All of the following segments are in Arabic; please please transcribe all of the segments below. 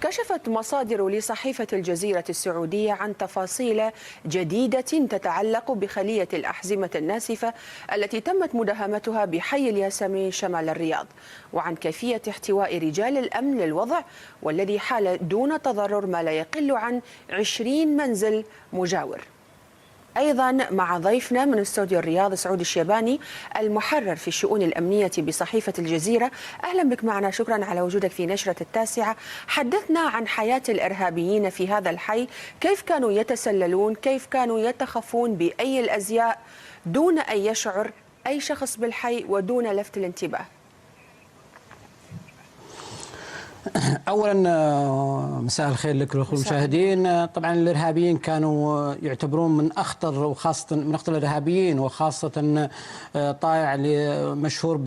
كشفت مصادر لصحيفة الجزيرة السعودية عن تفاصيل جديدة تتعلق بخلية الأحزمة الناسفة التي تمت مداهمتها بحي الياسمين شمال الرياض، وعن كيفية احتواء رجال الأمن للوضع، والذي حال دون تضرر ما لا يقل عن 20 منزل مجاور. أيضا مع ضيفنا من استوديو الرياض سعود الشيباني المحرر في الشؤون الأمنية بصحيفة الجزيرة. أهلا بك معنا، شكرا على وجودك في نشرة التاسعة. حدثنا عن حياة الإرهابيين في هذا الحي، كيف كانوا يتسللون، كيف كانوا يتخفون بأي الأزياء دون أن يشعر أي شخص بالحي ودون لفت الانتباه. اولا مساء الخير لك ولكل المشاهدين. طبعا الارهابيين كانوا يعتبرون من اخطر، وخاصه من اخطر الارهابيين، وخاصه طائع مشهور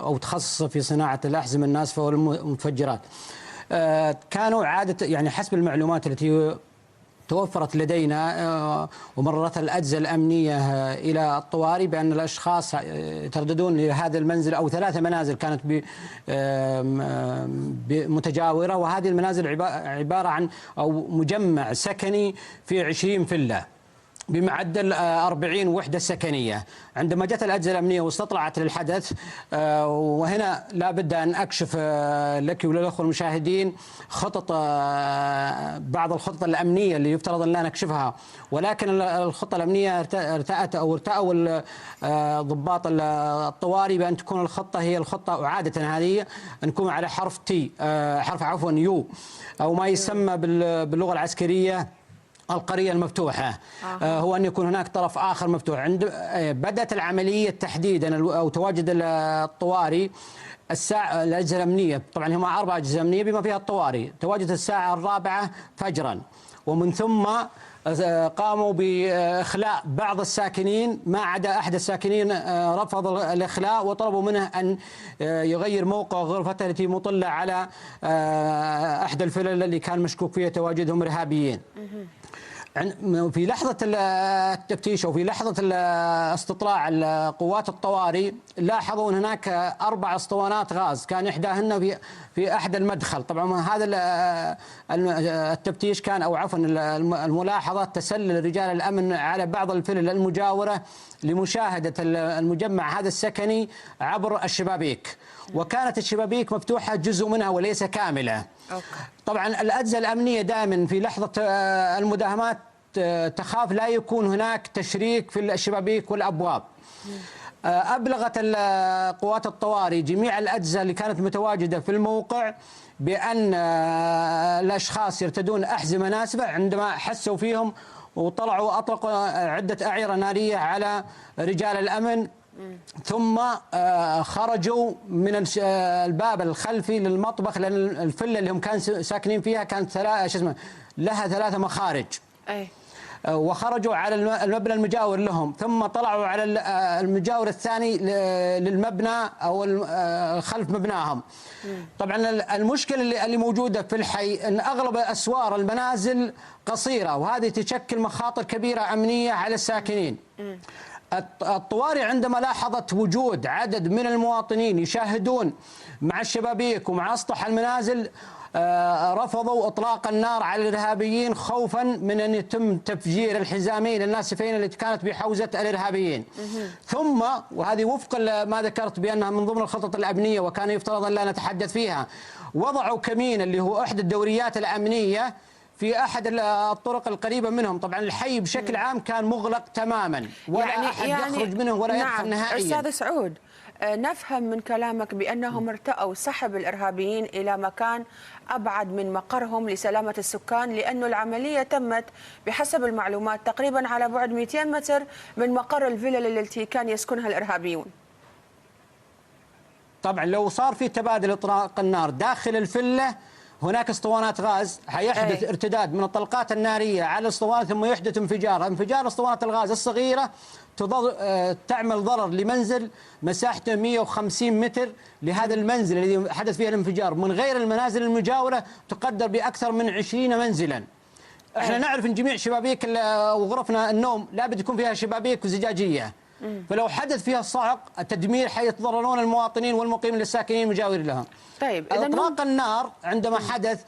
او تخصص في صناعه الاحزمه الناسفه والمتفجرات. كانوا عاده يعني حسب المعلومات التي توفرت لدينا ومررتها الأجهزة الأمنية إلى الطوارئ بأن الأشخاص يترددون لهذا المنزل أو 3 منازل كانت متجاورة، وهذه المنازل عبارة عن أو مجمع سكني في 20 فيلا بمعدل 40 وحدة سكنية. عندما جاءت الأجهزة الأمنية واستطلعت للحدث، وهنا لا بد أن أكشف لك وللأخوة المشاهدين خطط بعض الخطط الأمنية اللي يفترض أن لا نكشفها، ولكن الخطة الأمنية ارتأوا ضباط الطوارئ بأن تكون الخطة هي الخطة عادة هذه أن نكون على حرف تي، حرف عفوا يو، أو ما يسمى باللغة العسكرية القرية المفتوحة. هو أن يكون هناك طرف آخر مفتوح. عند بدأت العملية تحديدا أو تواجد الطوارئ الساعة، الأجهزة الأمنية طبعا هم 4 أجهزة أمنية بما فيها الطوارئ، تواجد الساعة 4 فجرا، ومن ثم قاموا بإخلاء بعض الساكنين ما عدا أحد الساكنين رفض الإخلاء وطلبوا منه أن يغير موقع غرفته التي مطلة على أحد الفلل اللي كان مشكوك فيها تواجدهم إرهابيين. في لحظة التفتيش أو في لحظة استطلاع قوات الطوارئ لاحظوا أن هناك 4 اسطوانات غاز كان إحداهن في أحد المدخل. طبعا هذا التفتيش كان أو عفوا الملاحظة تسلل رجال الأمن على بعض الفلل المجاورة لمشاهدة المجمع هذا السكني عبر الشبابيك، وكانت الشبابيك مفتوحة جزء منها وليس كاملة. طبعا الأجهزة الأمنية دائما في لحظة المداهمات تخاف لا يكون هناك تشريك في الشبابيك والأبواب. أبلغت قوات الطوارئ جميع الأجهزة اللي كانت متواجدة في الموقع بأن الأشخاص يرتدون أحزمة ناسفة. عندما حسوا فيهم وطلعوا أطلقوا عدة أعيرة نارية على رجال الأمن، ثم خرجوا من الباب الخلفي للمطبخ، لأن الفلة اللي هم كانوا ساكنين فيها كانت لها 3 مخارج. وخرجوا على المبنى المجاور لهم، ثم طلعوا على المجاور الثاني للمبنى أو خلف مبناهم. طبعا المشكلة اللي موجودة في الحي أن أغلب أسوار المنازل قصيرة، وهذه تشكل مخاطر كبيرة أمنية على الساكنين. الطوارئ عندما لاحظت وجود عدد من المواطنين يشاهدون مع الشبابيك ومع أسطح المنازل، رفضوا إطلاق النار على الإرهابيين خوفا من أن يتم تفجير الحزامين الناسفين التي كانت بحوزة الإرهابيين. ثم وهذه وفق ما ذكرت بأنها من ضمن الخطط الأمنية وكان يفترض أن لا نتحدث فيها، وضعوا كمين اللي هو إحدى الدوريات الأمنية في أحد الطرق القريبة منهم. طبعا الحي بشكل عام كان مغلق تماما، ولا أحد يخرج منه ولا يدخل نهائيا. أستاذ سعود، نفهم من كلامك بأنهم ارتأوا سحب الإرهابيين إلى مكان أبعد من مقرهم لسلامة السكان، لأن العملية تمت بحسب المعلومات تقريبا على بعد 200 متر من مقر الفلل التي كان يسكنها الإرهابيون. طبعا لو صار في تبادل إطلاق النار داخل الفلة، هناك اسطوانات غاز، حيحدث ارتداد من الطلقات النارية على الاسطوانات، ثم يحدث انفجار اسطوانات الغاز الصغيرة تعمل ضرر لمنزل مساحته 150 متر لهذا المنزل الذي حدث فيه الانفجار، من غير المنازل المجاورة تقدر بأكثر من 20 منزلا. احنا نعرف ان جميع شبابيك وغرفنا النوم لابد يكون فيها شبابيك زجاجية، فلو حدث فيها الصعق التدمير حيتضررون المواطنين والمقيمين للساكنين المجاورين لهم. طيب إطلاق النار عندما حدث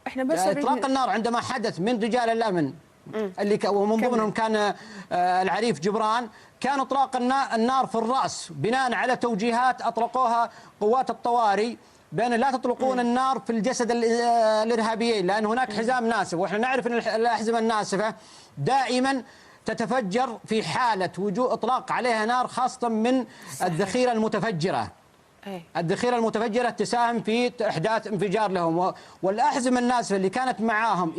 احنا بس اطلاق النار عندما حدث من رجال الامن اللي ومن ضمنهم كان العريف جبران، كان اطلاق النار في الراس بناء على توجيهات اطلقوها قوات الطوارئ بأن لا تطلقون النار في الجسد الارهابيين، لان هناك حزام ناسف، واحنا نعرف ان الاحزمه الناسفه دائما تتفجر في حاله وجود اطلاق عليها نار، خاصه من الذخيره المتفجره. الذخيره المتفجره تساهم في احداث انفجار لهم، والاحزمه الناسفه اللي كانت معاهم